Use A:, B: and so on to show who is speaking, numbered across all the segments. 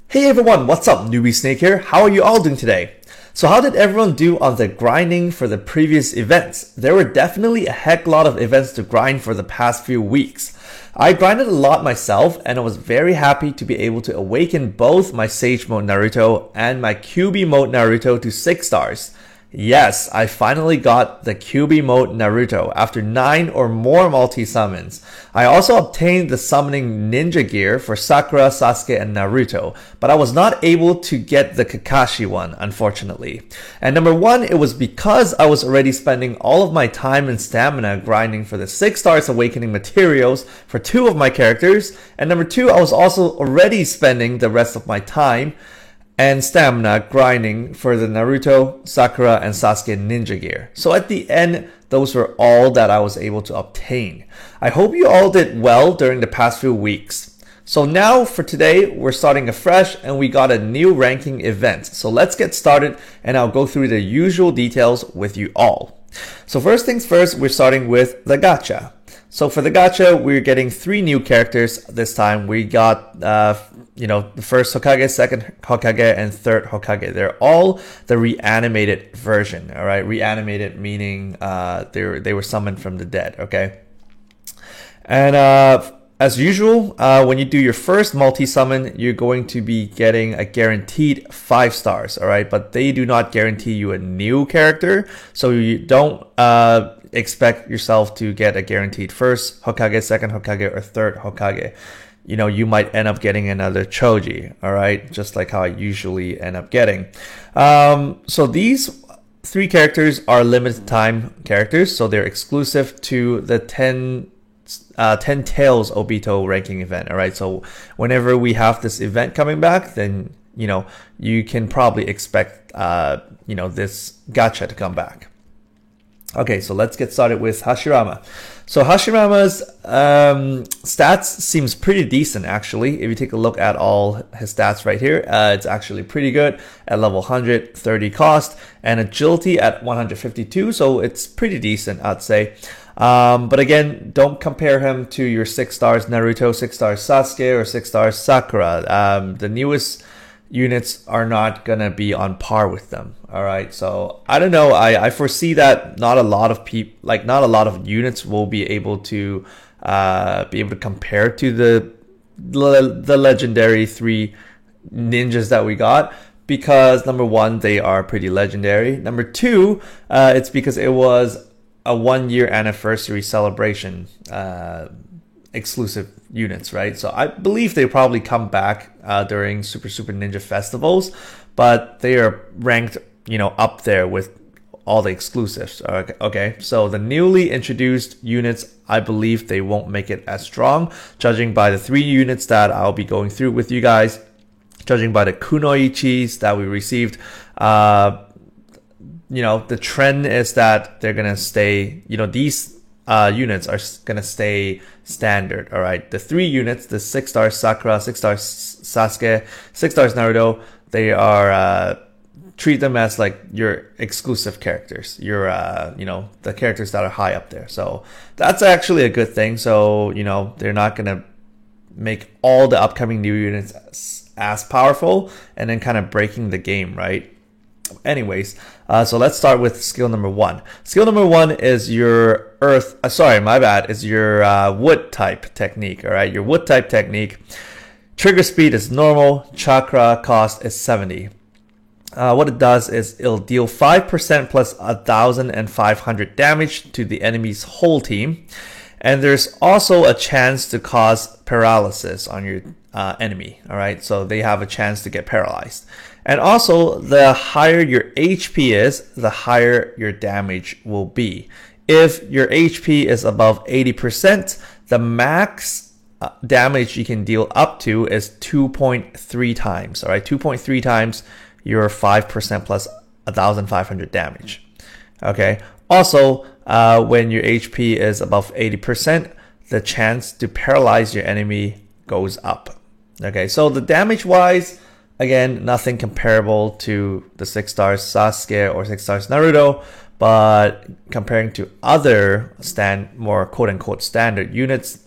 A: Hey everyone, what's up? Newbie Snake here. How are you all doing today? So how did everyone do on the grinding for the previous events? There were definitely a heck lot of events to grind for the past few weeks. I grinded a lot myself and I was very happy to be able to awaken both my Sage Mode Naruto and my QB Mode Naruto to 6 stars. Yes, I finally got the QB Mode Naruto after 9 or more multi-summons. I also obtained the summoning ninja gear for Sakura, Sasuke, and Naruto, but I was not able to get the Kakashi one, unfortunately. And number one, it was because I was already spending all of my time and stamina grinding for the 6 stars awakening materials for 2 of my characters, and number 2, I was also already spending the rest of my time and stamina grinding for the Naruto, Sakura, and Sasuke ninja gear. So at the end, those were all that I was able to obtain. I hope you all did well during the past few weeks. So now for today, we're starting afresh and we got a new ranking event. So let's get started and I'll go through the usual details with you all. So first things first, we're starting with the gacha. So for the gacha, we're getting 3 new characters this time. We got the first Hokage, second Hokage, and third Hokage. They're all the reanimated version, all right? Reanimated meaning they were summoned from the dead, okay? And as usual, when you do your first multi-summon, you're going to be getting a guaranteed 5 stars, all right? But they do not guarantee you a new character, so you don't expect yourself to get a guaranteed first Hokage, second Hokage, or third Hokage. You might end up getting another Choji, all right? Just like how I usually end up getting. So these 3 characters are limited time characters, so they're exclusive to the 10 Tails Obito ranking event, all right? So whenever we have this event coming back, then, you can probably expect, this gacha to come back. Okay, so let's get started with Hashirama. So Hashirama's stats seems pretty decent, actually. If you take a look at all his stats right here, it's actually pretty good at level 130 cost and agility at 152, so it's pretty decent, I'd say. But again, don't compare him to your 6 stars Naruto, 6 stars Sasuke, or 6 stars Sakura. The newest units are not gonna be on par with them, all right? So I don't know, I foresee that not a lot of units will be able to compare to the legendary 3 ninjas that we got, because number 1, they are pretty legendary. Number 2, it's because it was a 1-year anniversary celebration exclusive units, right? So I believe they probably come back during Super Ninja festivals, but they are ranked, up there with all the exclusives. Okay, so the newly introduced units, I believe they won't make it as strong, judging by the 3 units that I'll be going through with you guys, judging by the kunoichis that we received. The trend is that they're gonna stay, these units are gonna stay standard, all right? The 3 units, the 6 stars Sakura, 6 stars Sasuke, 6 stars Naruto, they are treat them as like your exclusive characters, your the characters that are high up there. So that's actually a good thing. So they're not gonna make all the upcoming new units as powerful and then kind of breaking the game, right? Anyways, so let's start with skill number 1. Skill number 1 is your is your wood type technique, all right? Your wood type technique. Trigger speed is normal. Chakra cost is 70. What it does is it'll deal 5% plus 1,500 damage to the enemy's whole team. And there's also a chance to cause paralysis on your enemy, all right? So they have a chance to get paralyzed. And also, the higher your HP is, the higher your damage will be. If your HP is above 80%, the max damage you can deal up to is 2.3 times, all right? 2.3 times your 5% plus 1,500 damage, okay? Also, when your HP is above 80%, the chance to paralyze your enemy goes up, okay? So the damage-wise, again, nothing comparable to the 6 stars Sasuke or 6 stars Naruto, but comparing to other more quote-unquote standard units,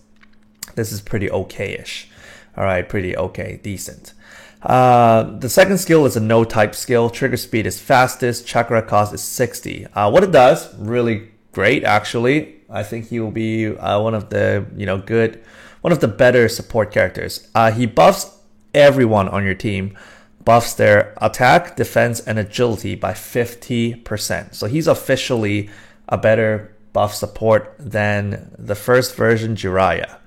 A: this is pretty okay-ish. All right, pretty okay, decent. The second skill is a no type skill. Trigger speed is fastest. Chakra cost is 60. What it does, really great actually. I think he will be one of the one of the better support characters. He buffs everyone on your team, buffs their attack, defense, and agility by 50%. So he's officially a better buff support than the first version Jiraiya.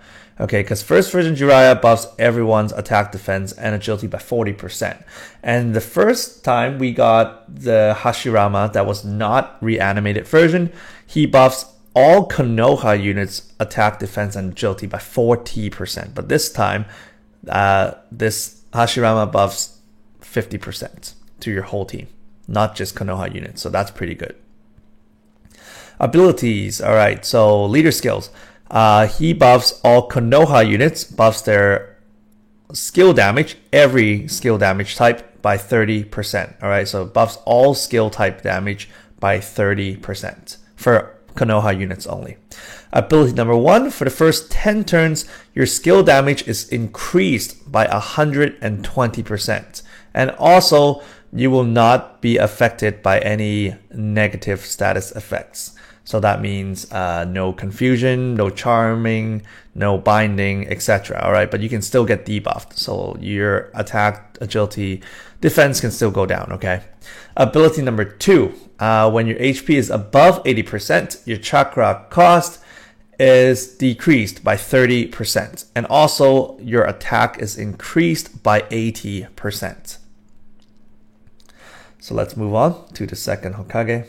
A: Okay, because first version Jiraiya buffs everyone's attack, defense, and agility by 40%. And the first time we got the Hashirama that was not reanimated version, he buffs all Konoha units attack, defense, and agility by 40%. But this time, this Hashirama buffs 50% to your whole team, not just Konoha units. So that's pretty good. Abilities. All right, so leader skills. He buffs all Konoha units, buffs their skill damage, every skill damage type by 30%. All right, so buffs all skill type damage by 30% for Konoha units only. Ability number 1, for the first 10 turns, your skill damage is increased by 120%. And also, you will not be affected by any negative status effects. So that means no confusion, no charming, no binding, etc. All right, but you can still get debuffed. So your attack, agility, defense can still go down. Okay. Ability number 2, when your HP is above 80%, your chakra cost is decreased by 30%, and also your attack is increased by 80%. So let's move on to the second Hokage.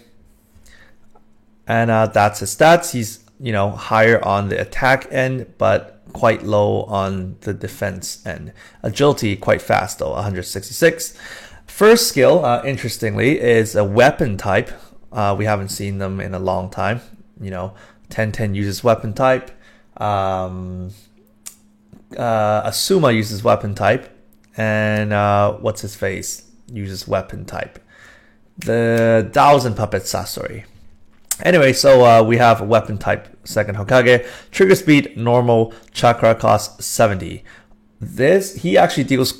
A: And that's his stats. He's, higher on the attack end, but quite low on the defense end. Agility, quite fast though, 166. First skill, interestingly, is a weapon type. We haven't seen them in a long time. 1010 uses weapon type. Asuma uses weapon type. And what's his face uses weapon type. The Thousand Puppet Sasori. Anyway, so we have a weapon type second Hokage. Trigger speed normal, chakra cost 70. He actually deals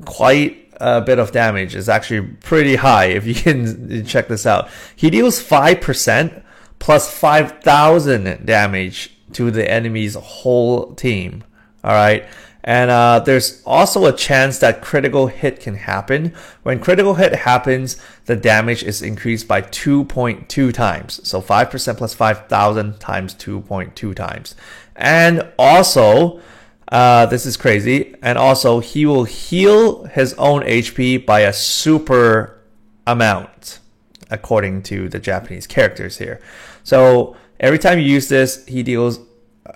A: quite a bit of damage. It's actually pretty high if you can check this out. He deals 5% plus 5,000 damage to the enemy's whole team. All right. And there's also a chance that critical hit can happen. When critical hit happens, the damage is increased by 2.2 times. So 5% plus 5,000 times 2.2 times. And also, this is crazy. And also, he will heal his own HP by a super amount, according to the Japanese characters here. So every time you use this, he deals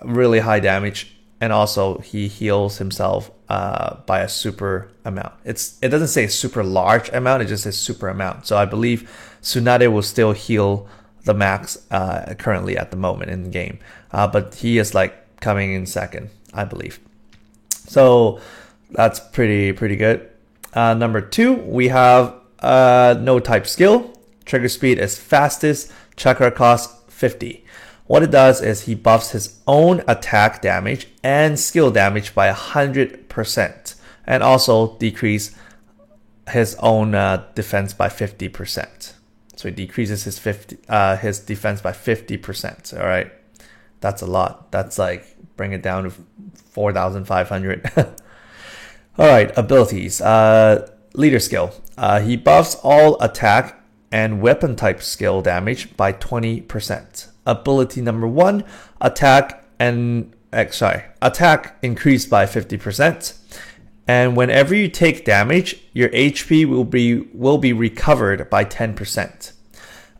A: really high damage. And also, he heals himself by a super amount. It doesn't say super large amount, it just says super amount. So I believe Tsunade will still heal the max currently at the moment in the game. But he is like coming in second, I believe. So that's pretty good. Number 2, we have no type skill. Trigger speed is fastest. Chakra cost 50. What it does is he buffs his own attack damage and skill damage by 100%, and also decrease his own defense by 50%. So he decreases his defense by 50%. All right, that's a lot. That's like bring it down to 4,500. All right, abilities. Leader skill. He buffs all attack and weapon type skill damage by 20%. Ability number 1, attack increased by 50%. And whenever you take damage, your HP will be recovered by 10%.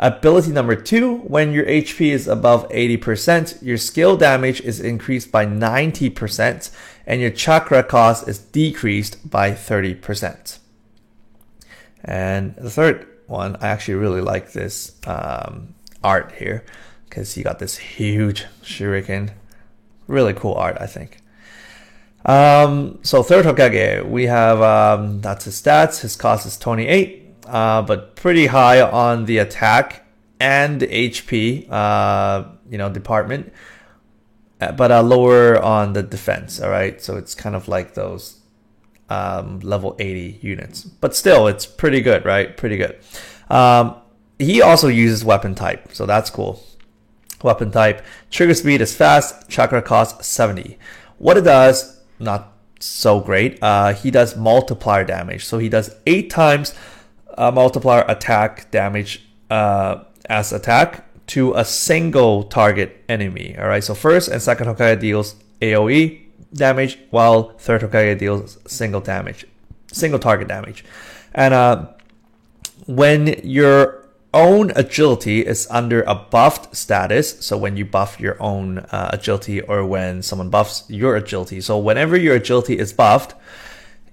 A: Ability number 2, when your HP is above 80%, your skill damage is increased by 90% and your chakra cost is decreased by 30%. And the third one, I actually really like this art here, because he got this huge shuriken. Really cool art, I think. So third Hokage, we have, that's his stats. His cost is 28, but pretty high on the attack and the HP, department, but lower on the defense. All right, so it's kind of like those level 80 units. But still, it's pretty good, right? Pretty good. He also uses weapon type, so that's cool. Weapon type, trigger speed is fast, chakra cost 70. What it does, not so great. He does multiplier damage, so he does 8 times multiplier attack damage as attack to a single target enemy. All right, so first and second Hokage deals AoE damage, while third Hokage deals single target damage. And when your own agility is under a buffed status, so when you buff your own agility, or when someone buffs your agility, so whenever your agility is buffed,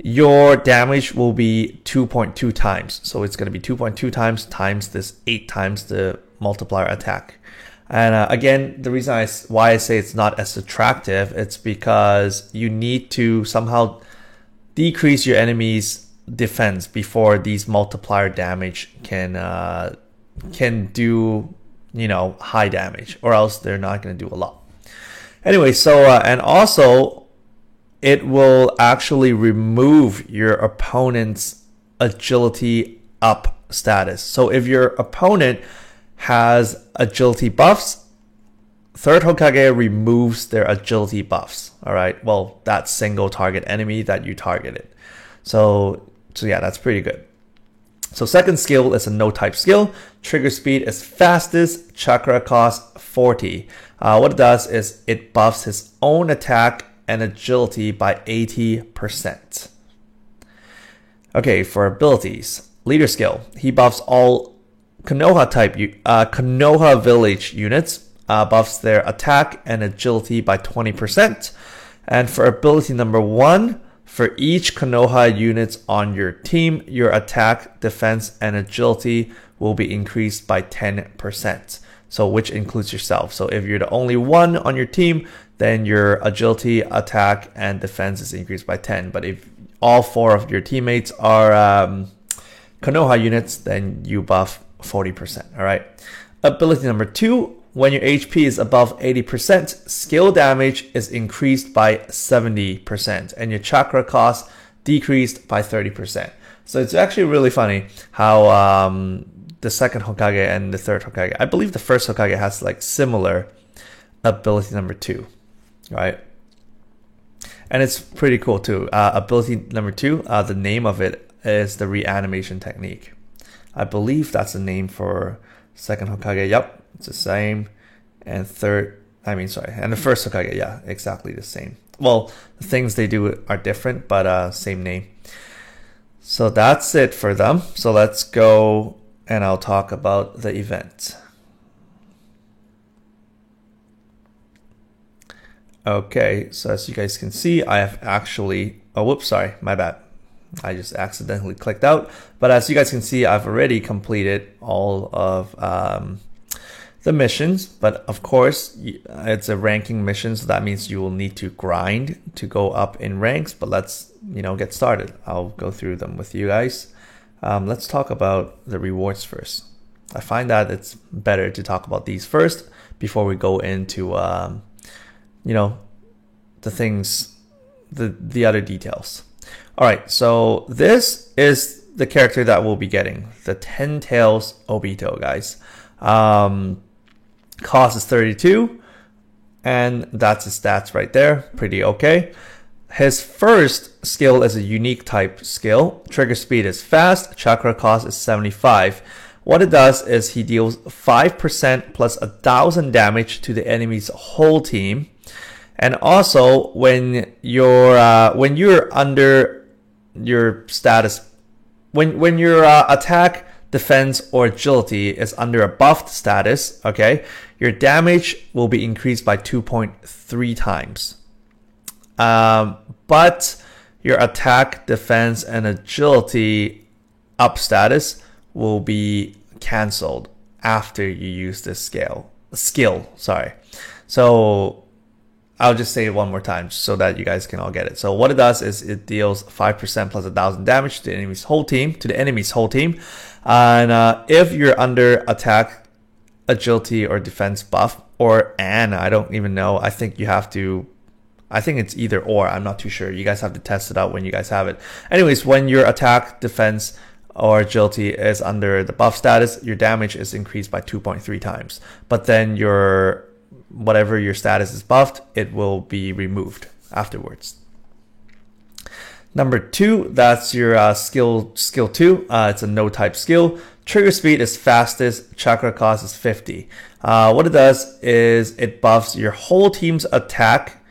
A: your damage will be 2.2 times. So it's going to be 2.2 times this 8 times the multiplier attack. And again, the reason why I say it's not as attractive, it's because you need to somehow decrease your enemy's defense before these multiplier damage can do, you know, high damage, or else they're not going to do a lot. Anyway, so and also it will actually remove your opponent's agility up status. So if your opponent has agility buffs, third Hokage removes their agility buffs. All right, well, that single target enemy that you targeted. So yeah, that's pretty good. So second skill is a no type skill. Trigger speed is fastest, chakra cost 40. What it does is it buffs his own attack and agility by 80%. Okay, for abilities, leader skill. He buffs all Konoha Konoha village units, buffs their attack and agility by 20%. And for ability number 1, for each Konoha units on your team, your attack, defense, and agility will be increased by 10%. So which includes yourself. So if you're the only one on your team, then your agility, attack, and defense is increased by 10. But if all 4 of your teammates are Konoha units, then you buff 40%. All right. Ability number 2. When your HP is above 80%, skill damage is increased by 70% and your chakra cost decreased by 30%. So it's actually really funny how the second Hokage and the third Hokage, I believe the first Hokage has like similar ability number 2, right? And it's pretty cool too. Ability number 2, the name of it is the reanimation technique. I believe that's the name for second Hokage. Yep. It's the same. And and the first Hokage, yeah, exactly the same. Well, the things they do are different, but same name. So that's it for them. So let's go and I'll talk about the event. Okay, so as you guys can see, I have actually, sorry, my bad. I just accidentally clicked out. But as you guys can see, I've already completed all of the missions. But of course, it's a ranking mission, so that means you will need to grind to go up in ranks. But let's, get started. I'll go through them with you guys. Let's talk about the rewards first. I find that it's better to talk about these first before we go into, the things, the other details. All right, so this is the character that we'll be getting, the 10 Tails Obito, guys. Cost is 32, and that's his stats right there. Pretty okay. His first skill is a unique type skill. Trigger speed is fast. Chakra cost is 75. What it does is he deals 5% plus 1,000 damage to the enemy's whole team. And also, when you're under your status, when your attack, defense, or agility is under a buffed status, okay, your damage will be increased by 2.3 times. But your attack, defense, and agility up status will be cancelled after you use this skill. So I'll just say it one more time so that you guys can all get it. So what it does is it deals 5% plus 1,000 damage to the enemy's whole team. And if you're under attack, agility, or defense buff, I don't even know. I think you have to I think it's either or. I'm not too sure. You guys have to test it out when you guys have it. Anyways, when your attack, defense, or agility is under the buff status, your damage is increased by 2.3 times. But then your whatever your status is buffed, it will be removed afterwards. Number 2, that's your skill 2. It's a no type skill. Trigger speed is fastest. Chakra cost is 50. What it does is it buffs your whole team's attack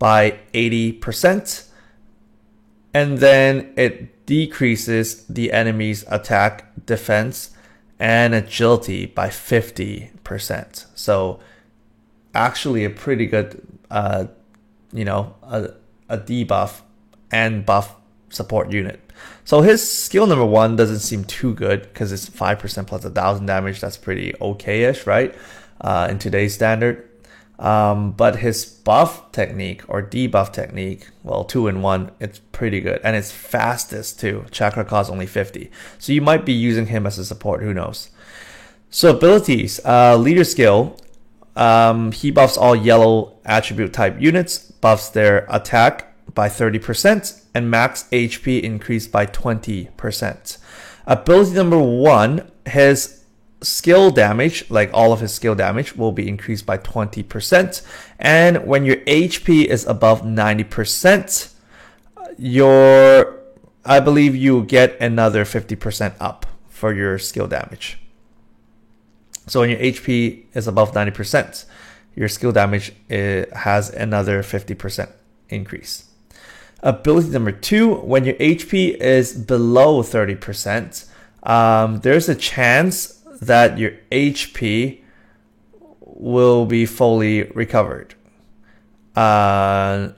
A: by 80%, and then it decreases the enemy's attack, defense, and agility by 50%. So actually a pretty good, a debuff and buff support unit. So his skill number 1 doesn't seem too good because it's 5% plus 1,000 damage. That's pretty okay-ish, right? In today's standard. But his buff technique or debuff technique, well, 2-in-1, it's pretty good. And it's fastest too. Chakra cost only 50. So you might be using him as a support, who knows? So abilities, leader skill, he buffs all yellow attribute type units, buffs their attack by 30%, and max HP increased by 20%. Ability number 1, his skill damage, like all of his skill damage, will be increased by 20%. And when your HP is above 90%, I believe you get another 50% up for your skill damage. So when your HP is above 90%, your skill damage has another 50% increase. Ability number 2, when your HP is below 30%, there's a chance that your HP will be fully recovered. It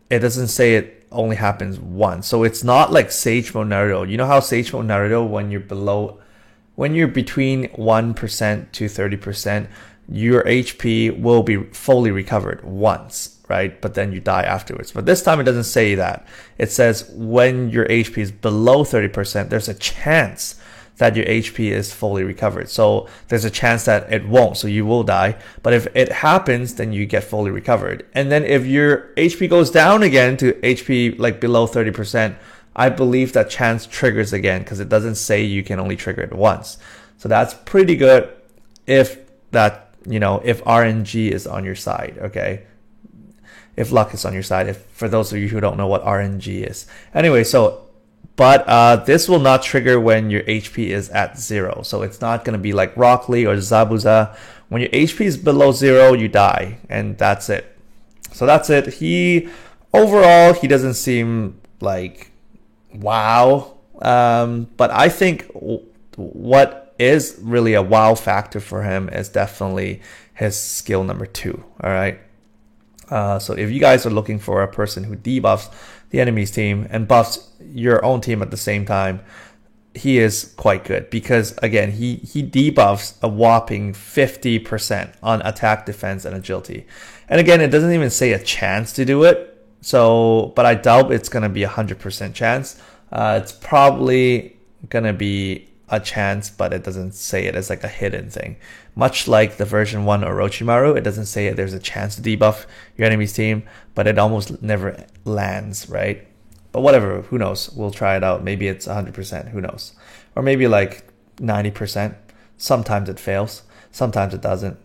A: doesn't say it only happens once. So it's not like Sage Mode Naruto. You know how Sage Mode Naruto, when you're between 1% to 30%, your HP will be fully recovered once, right? But then you die afterwards. But this time it doesn't say that. It says when your HP is below 30%, there's a chance that your HP is fully recovered. So there's a chance that it won't, so you will die. But if it happens, then you get fully recovered. And then if your HP goes down again to HP like below 30%, I believe that chance triggers again because it doesn't say you can only trigger it once. So that's pretty good if RNG is on your side, okay? If luck is on your side, for those of you who don't know what RNG is. Anyway, but this will not trigger when your HP is at 0. So it's not going to be like Rock Lee or Zabuza. When your HP is below 0, you die, and that's it. So that's it. Overall, he doesn't seem like wow. But I think what is really a wow factor for him is definitely his skill number 2. All right. So if you guys are looking for a person who debuffs the enemy's team and buffs your own team at the same time, he is quite good because again, he debuffs a whopping 50% on attack, defense, and agility. And again, it doesn't even say a chance to do it. So, but I doubt it's going to be 100% chance. It's probably going to be a chance, but it doesn't say it as like a hidden thing. Much like the version 1 Orochimaru, it doesn't say there's a chance to debuff your enemy's team, but it almost never lands, right? But whatever, who knows? We'll try it out. Maybe it's 100%, who knows? Or maybe like 90%. Sometimes it fails, sometimes it doesn't.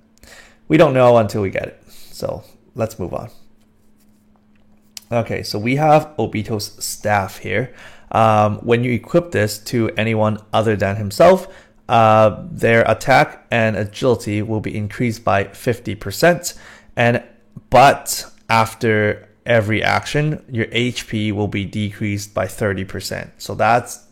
A: We don't know until we get it. So let's move on. Okay, so we have Obito's staff here. When you equip this to anyone other than himself, their attack and agility will be increased by 50%. But after every action, your HP will be decreased by 30%. So that's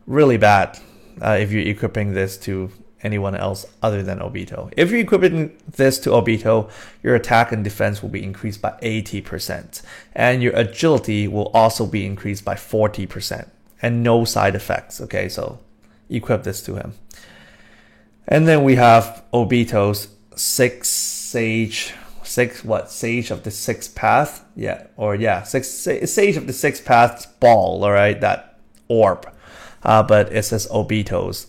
A: really bad if you're equipping this to anyone else other than Obito. If you're equipping this to Obito, your attack and defense will be increased by 80%. And your agility will also be increased by 40%. And no side effects. Okay, so equip this to him. And then we have Obito's Sage of the Sixth Path? Sage of the Sixth Path's ball, alright, that orb. But it says Obito's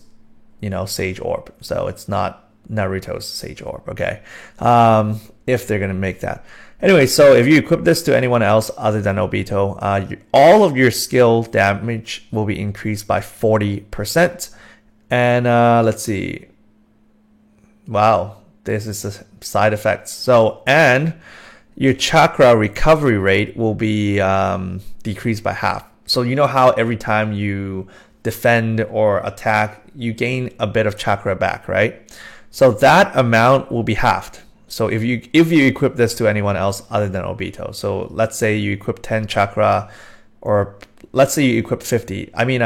A: Sage Orb. So it's not Naruto's Sage Orb, okay? If they're going to make that. Anyway, so if you equip this to anyone else other than Obito, all of your skill damage will be increased by 40%. And let's see. Wow, this is the side effects. So, and your chakra recovery rate will be decreased by half. So you know how every time you defend or attack, you gain a bit of chakra back, right? So that amount will be halved. So if you equip this to anyone else other than Obito, so let's say you equip 10 chakra, or let's say you equip 50. I mean,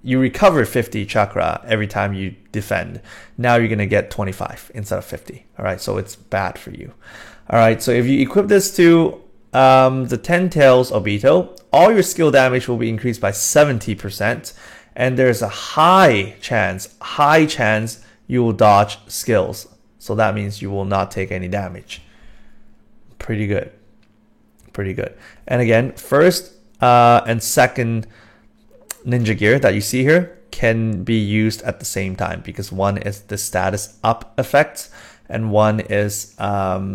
A: you recover 50 chakra every time you defend. Now you're gonna get 25 instead of 50. All right, so it's bad for you. All right, so if you equip this to the 10 Tails Obito, all your skill damage will be increased by 70%, and there's a high chance you will dodge skills. So that means you will not take any damage. Pretty good. Pretty good. And again, first and second ninja gear that you see here can be used at the same time, because one is the status up effect and one is the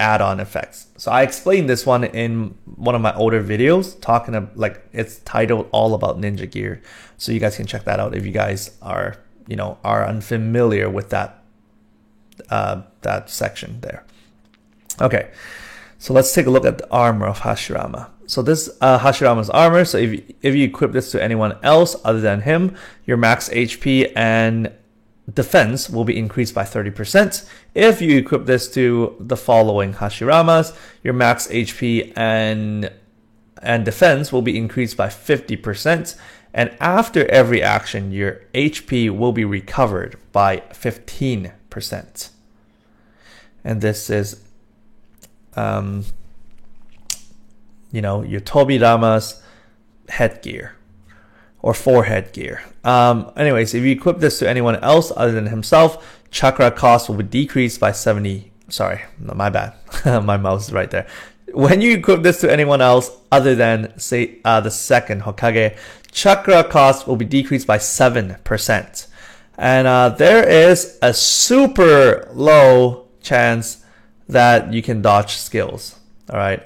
A: add-on effects. So I explained this one in one of my older videos, talking about, like, it's titled all about ninja gear, so you guys can check that out if you guys are unfamiliar with that that section there. Okay, so let's take a look at the armor of Hashirama. So this Hashirama's armor, so if you equip this to anyone else other than him, your max HP and defense will be increased by 30%. If you equip this to the following Hashiramas, your max HP and defense will be increased by 50%. And after every action, your HP will be recovered by 15%. And this is, your Tobirama's headgear or forehead gear. Anyways, if you equip this to anyone else other than himself, chakra cost will be decreased by 70. Sorry, my bad. My mouse is right there. When you equip this to anyone else other than, say, the second Hokage, chakra cost will be decreased by 7%. And there is a super low chance that you can dodge skills. All right.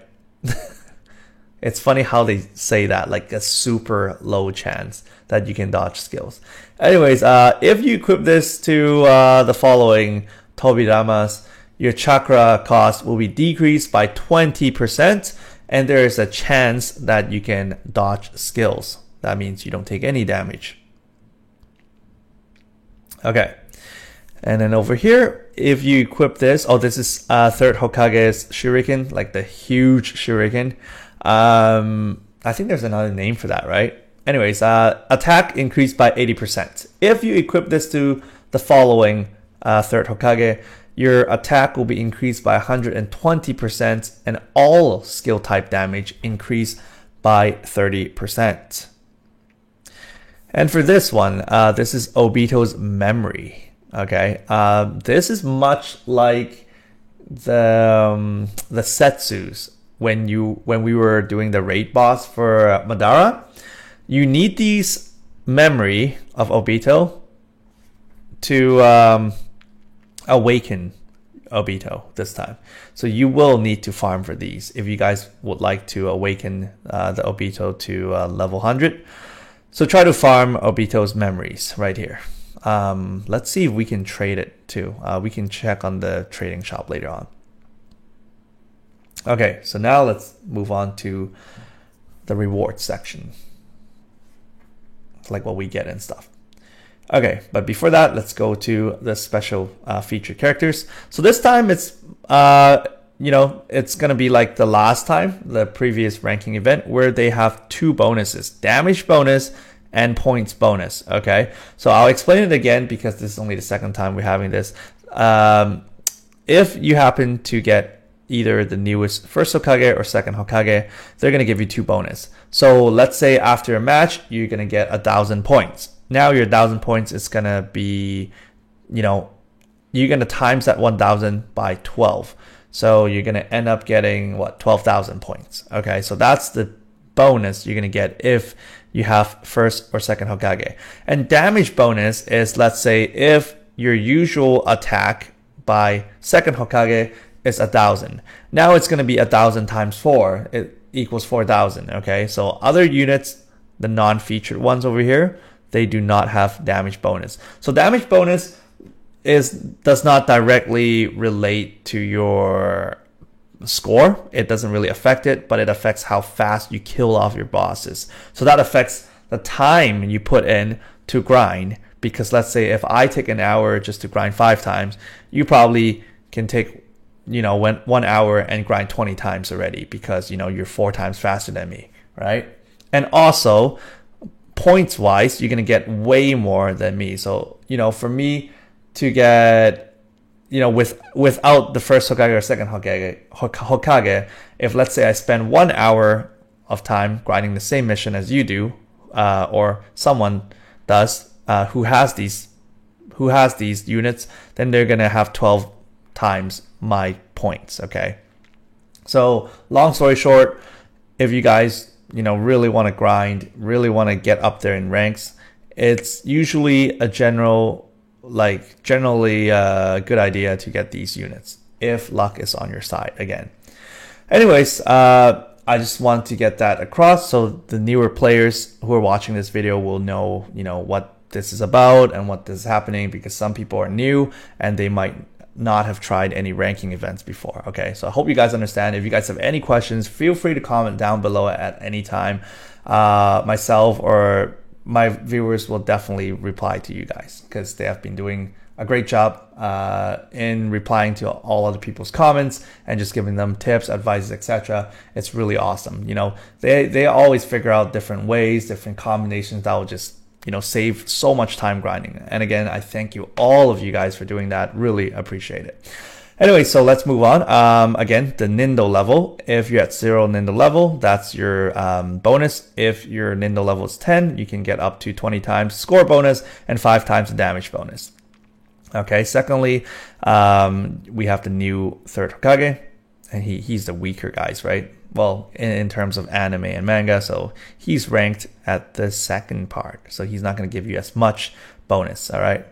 A: It's funny how they say that, like a super low chance that you can dodge skills. Anyways, if you equip this to the following Tobiramas, your chakra cost will be decreased by 20%, and there is a chance that you can dodge skills. That means you don't take any damage. Okay. And then over here, if you equip this, this is third Hokage's Shuriken, like the huge Shuriken. I think there's another name for that, right? Anyways, attack increased by 80%. If you equip this to the following third Hokage, your attack will be increased by 120%, and all skill type damage increase by 30%. And for this one, this is Obito's memory. Okay, this is much like the Setsus when we were doing the raid boss for Madara. You need these memory of Obito to awaken Obito this time. So you will need to farm for these if you guys would like to awaken the Obito to level 100. So try to farm Obito's memories right here. Let's see if we can trade it too. We can check on the trading shop later on. Okay, so now let's move on to the rewards section, like what we get and stuff. Okay, but before that, let's go to the special featured characters. So this time it's it's gonna be like the last time, the previous ranking event, where they have two bonuses: damage bonus and points bonus. Okay, so I'll explain it again because this is only the second time we're having this. If you happen to get either the newest first Hokage or second Hokage, they're gonna give you two bonus. So let's say after a match, you're gonna get 1,000 points. Now your 1,000 points is gonna be, you're gonna times that 1,000 by 12. So you're gonna end up getting 12,000 points. Okay, so that's the bonus you're gonna get if you have first or second Hokage. And damage bonus is, let's say if your usual attack by second Hokage is 1,000. Now it's going to be 1,000 times 4. It equals 4,000. Okay, so other units, the non-featured ones over here, they do not have damage bonus. So damage bonus does not directly relate to your score. It doesn't really affect it, but it affects how fast you kill off your bosses. So that affects the time you put in to grind, because let's say if I take an hour just to grind 5 times, you probably can take 1 hour and grind 20 times already, because you're 4 times faster than me, right? And also points wise, you're going to get way more than me. So for me to get without the first Hokage or second Hokage, if let's say I spend 1 hour of time grinding the same mission as you do, or someone does who has these units, then they're gonna have 12 times my points. Okay, so long story short, if you guys really want to grind, really want to get up there in ranks, it's usually a generally good idea to get these units if luck is on your side again. Anyways, I just want to get that across so the newer players who are watching this video will know, what this is about and what this is happening, because some people are new and they might not have tried any ranking events before. Okay, so I hope you guys understand. If you guys have any questions, feel free to comment down below at any time. Myself or my viewers will definitely reply to you guys, because they have been doing a great job in replying to all other people's comments and just giving them tips, advice, etc. It's really awesome. They always figure out different ways, different combinations that will just save so much time grinding. And again, I thank you, all of you guys, for doing that. Really appreciate it. Anyway, so let's move on. Again, the Nindo level. If you're at 0 Nindo level, that's your bonus. If your Nindo level is 10, you can get up to 20 times score bonus and 5 times the damage bonus. Okay, secondly, we have the new third Hokage, and he's the weaker guys, right? Well, in terms of anime and manga, so he's ranked at the second part, so he's not going to give you as much bonus. All right,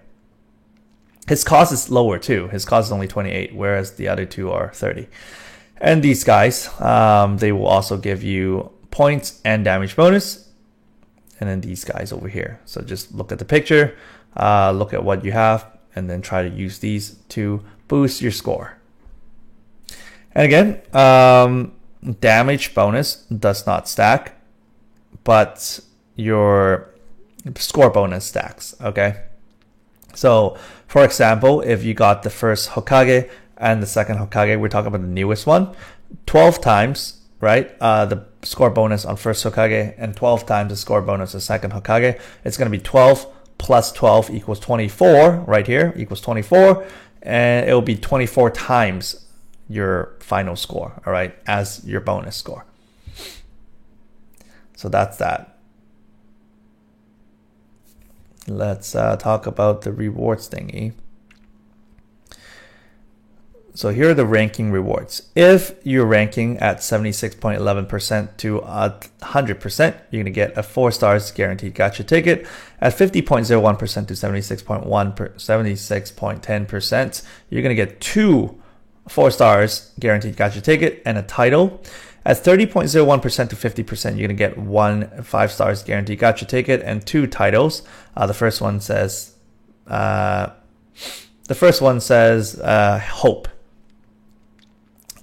A: his cost is lower too. His cost is only 28, whereas the other two are 30. And these guys, they will also give you points and damage bonus. And then these guys over here, so just look at the picture, look at what you have, and then try to use these to boost your score. And again, damage bonus does not stack, but your score bonus stacks. Okay, so for example, if you got the first Hokage and the second Hokage, we're talking about the newest one, 12 times, right? The score bonus on first Hokage and 12 times the score bonus on second Hokage. It's going to be 12 plus 12 equals 24, right here equals 24, and it will be 24 times your final score, all right, as your bonus score. So that's that. Let's talk about the rewards thingy. So here are the ranking rewards. If you're ranking at 76.11% to 100%, you're gonna get a 4 stars guaranteed gacha ticket. At 50.01% to 76.10%, you're gonna get 2 4 stars guaranteed gacha ticket and a title. At 30.01% to 50%, you're gonna get 1 5 stars guaranteed gacha ticket and 2 titles. The first one says Hope.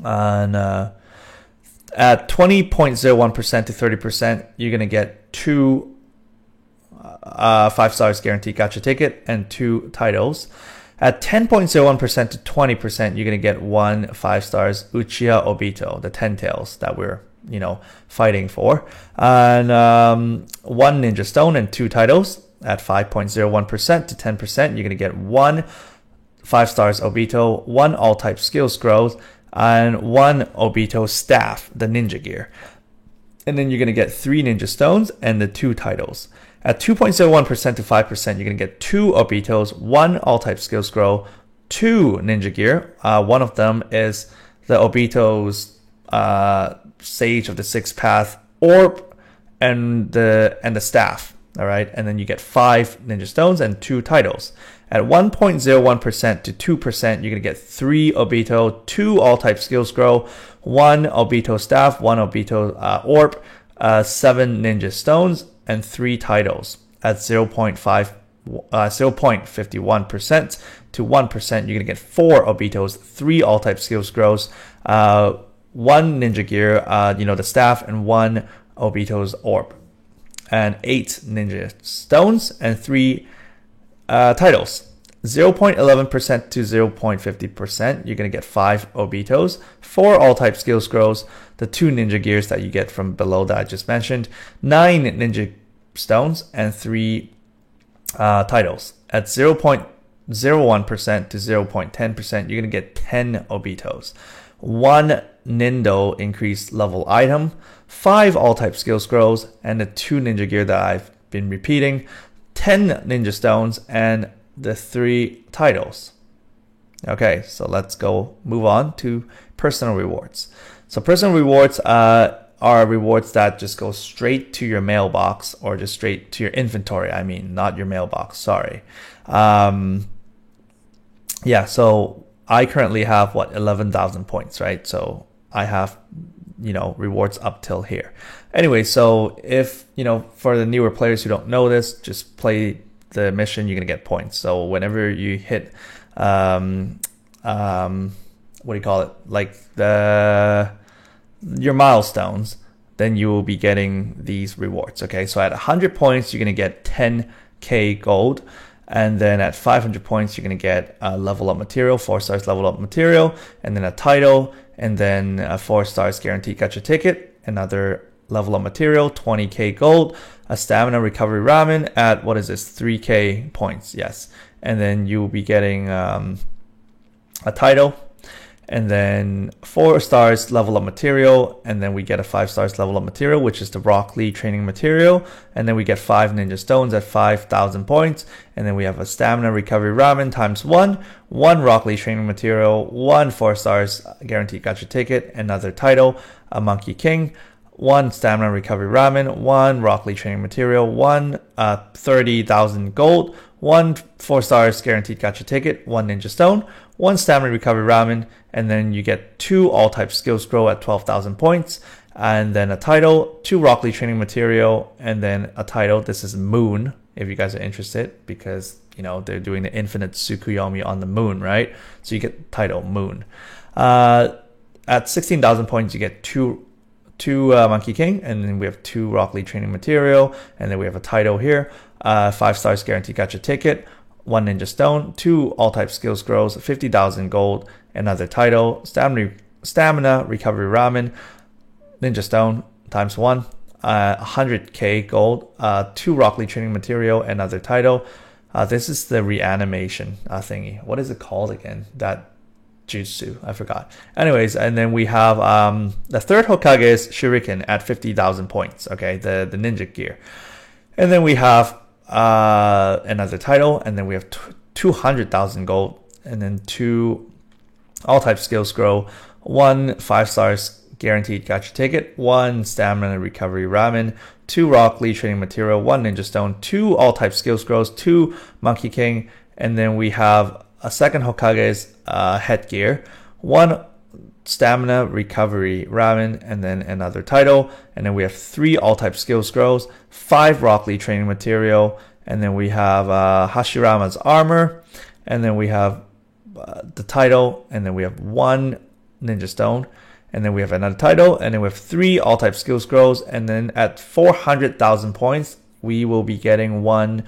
A: And at 20.01% to 30%, you're gonna get 2 5 stars guaranteed gacha ticket and 2 titles. At 10.01% to 20%, you're gonna get 1 5 stars Uchiha Obito, the 10 tails that we're fighting for, and 1 ninja stone and 2 titles. At 5.01% to 10%, you're gonna get 1 5 stars Obito, 1 all type skill scrolls, and 1 Obito staff, the ninja gear. And then you're gonna get 3 ninja stones and the 2 titles. At 2.01% to 5%, you're gonna get 2 Obitos, 1 all type skill scroll, 2 ninja gear. One of them is the Obito's Sage of the Sixth Path orb, and the staff. All right, and then you get 5 ninja stones and 2 titles. At 1.01% to 2%, you're gonna get 3 Obito, 2 all-type skill scroll, 1 Obito staff, 1 Obito orb, 7 ninja stones, and 3 titles. At 0.51% to 1%, you're gonna get 4 Obitos, 3 all-type skill scrolls, 1 ninja gear, the staff, and 1 Obito's orb, and 8 ninja stones and 3 titles. 0.11% to 0.50%, you're gonna get 5 Obitos, 4 all-type skill scrolls, the 2 ninja gears that you get from below that I just mentioned, 9 ninja stones, and 3 titles. At 0.01% to 0.10%, you're gonna get 10 Obitos, 1 Nindo increased level item, 5 all-type skill scrolls, and the 2 ninja gear that I've been repeating, 10 ninja stones, and the 3 titles. Okay, so let's move on to personal rewards. So personal rewards are rewards that just go straight to your mailbox, or just straight to your inventory. I mean, not your mailbox, sorry. Yeah, so I currently have 11,000 points, right? So I have, rewards up till here. Anyway, so if, for the newer players who don't know this, just play the mission, you're gonna get points. So whenever you hit, what do you call it? Like your milestones, then you will be getting these rewards. Okay, so at 100 points, you're gonna get 10k gold. And then at 500 points, you're going to get a level up material, 4 stars level up material, and then a title, and then a 4 stars guaranteed gacha ticket, another level up material, 20k gold, a stamina recovery ramen at, 3k points, yes. And then you'll be getting a title, and then 4 stars level up material, and then we get a 5 stars level up material, which is the Rock Lee training material, and then we get 5 ninja stones at 5,000 points, and then we have a stamina recovery ramen times 1 Rock Lee training material, 1 4 stars guaranteed gacha ticket, another title, a Monkey King, 1 stamina recovery ramen, 1 Rock Lee training material, 1 30,000 gold, 1 4 stars guaranteed gacha ticket, 1 ninja stone, 1 stamina recovery ramen, and then you get 2 all-type skill scroll at 12,000 points, and then a title, 2 Rock Lee training material, and then a title. This is Moon, if you guys are interested, because they're doing the infinite Tsukuyomi on the moon, right? So you get title Moon. At 16,000 points, you get 2 Monkey King, and then we have 2 Rock Lee training material, and then we have a title here, 5 stars guaranteed gacha ticket, 1 ninja stone, 2 all-type skill scrolls, 50,000 gold, another title, stamina recovery ramen, ninja stone times 1, 100k gold, 2 Rock Lee training material, another title. This is the reanimation thingy. What is it called again? That jutsu, I forgot. Anyways, and then we have the third Hokage's Shuriken at 50,000 points. Okay, the ninja gear, and then we have another title, and then we have 200,000 gold, and then 2 all-type skill scroll, 1 5 stars guaranteed gacha ticket, 1 stamina recovery ramen, 2 Rock Lee training material, 1 ninja stone, 2 all-type skill scrolls, 2 Monkey King, and then we have a second Hokage's headgear, 1 stamina recovery ramen, and then another title, and then we have 3 all-type skill scrolls, 5 Rock Lee training material, and then we have Hashirama's armor, and then we have the title, and then we have 1 ninja stone, and then we have another title, and then we have 3 all-type skill scrolls, and then at 400,000 points, we will be getting 1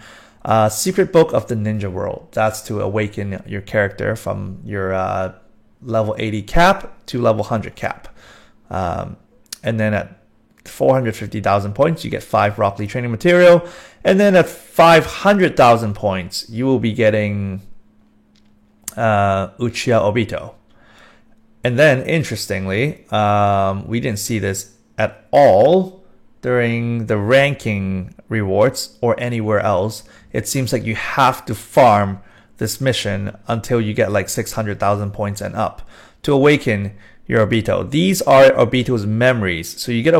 A: Secret Book of the Ninja World. That's to awaken your character from your level 80 cap to level 100 cap. And then at 450,000 points, you get 5 Rock Lee training material. And then at 500,000 points, you will be getting Uchiha Obito. And then, interestingly, we didn't see this at all during the ranking rewards or anywhere else. It seems like you have to farm this mission until you get like 600,000 points and up to awaken your Obito. These are Obito's memories. So you get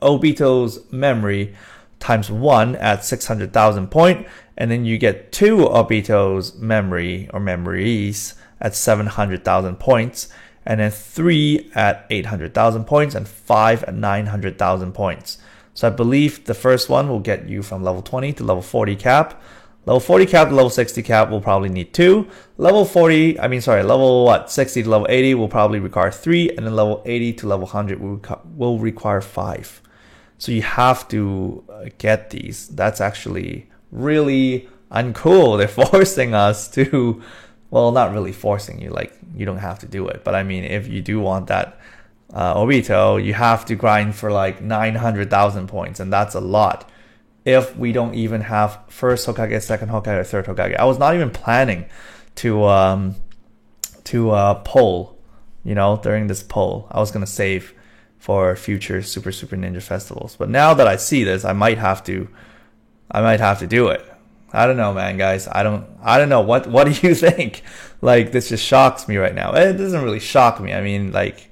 A: Obito's memory times 1 at 600,000 point, and then you get 2 Obito's memory or memories at 700,000 points, and then 3 at 800,000 points, and 5 at 900,000 points. So I believe the first one will get you from level 20 to level 40 cap. Level 40 cap to level 60 cap will probably need 2. Level 60 to level 80 will probably require 3, and then level 80 to level 100 will require 5. So you have to get these. That's actually really uncool. They're forcing us to, well, not really forcing you, like you don't have to do it. But I mean, if you do want that Obito, you have to grind for like 900,000 points, and that's a lot. If we don't even have first Hokage, second Hokage, or third Hokage. I was not even planning to poll, you know, during this poll. I was gonna save for future Super Ninja festivals. But now that I see this, I might have to do it. I don't know, man, guys. I don't know. What do you think? Like, this just shocks me right now. It doesn't really shock me. I mean, like,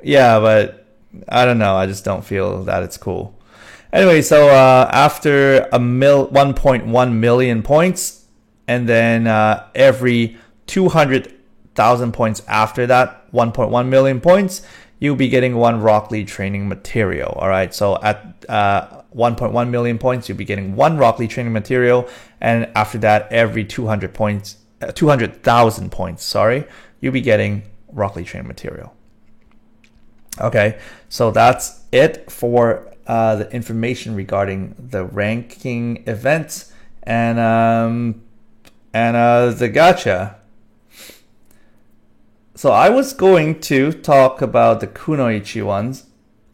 A: yeah, but I don't know. I just don't feel that it's cool. Anyway, so after 1.1 million points, and then every 200,000 points after that, 1.1 million points, you'll be getting 1 Rock Lee training material. All right, so at 1.1 million points, you'll be getting 1 Rock Lee training material, and after that, every 200,000 points, sorry, you'll be getting Rock Lee training material. Okay, so that's it for the information regarding the ranking events and the gacha. So I was going to talk about the Kunoichi ones,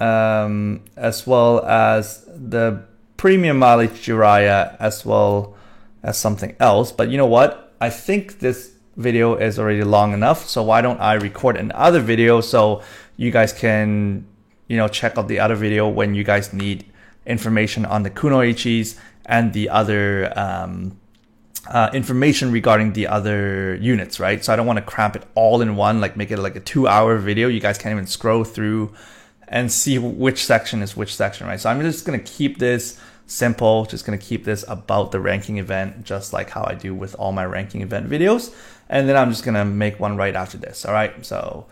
A: as well as the premium mileage Jiraiya, as well as something else. But you know what? I think this video is already long enough, so why don't I record another video so you guys can, you know, check out the other video when you guys need information on the Kunoichis and the other information regarding the other units, right? So I don't want to cramp it all in one, like make it like a 2-hour video. You guys can't even scroll through and see which section is which section, right? So I'm just going to keep this simple, just going to keep this about the ranking event, just like how I do with all my ranking event videos. And then I'm just going to make one right after this, all right? So,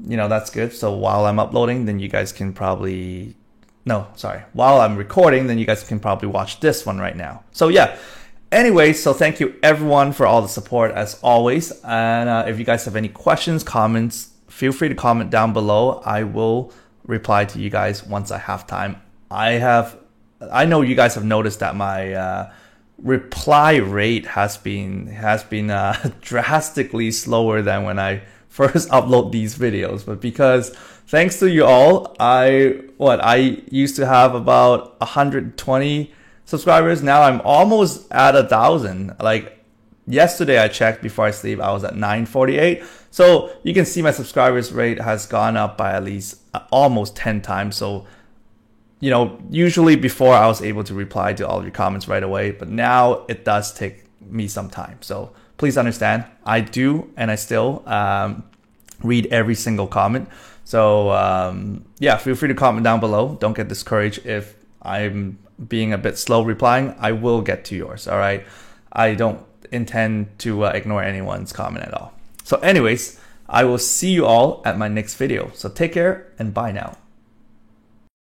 A: you know, that's good. So while I'm uploading, then you guys can probably, while I'm recording, then you guys can probably watch this one right now. So yeah. Anyway, so thank you everyone for all the support as always. And if you guys have any questions, comments, feel free to comment down below. I will reply to you guys once I have time. I know you guys have noticed that my reply rate has been drastically slower than when I first upload these videos. But because thanks to you all, I used to have about 120 subscribers. Now I'm almost at 1,000. Like yesterday I checked before I sleep, I was at 948. So you can see my subscribers rate has gone up by at least almost 10 times. So, you know, usually before I was able to reply to all of your comments right away, but now it does take me some time. So please understand, I do, and I still read every single comment. So yeah, feel free to comment down below. Don't get discouraged if I'm being a bit slow replying. I will get to yours, all right? I don't intend to ignore anyone's comment at all. So anyways, I will see you all at my next video. So take care and bye now.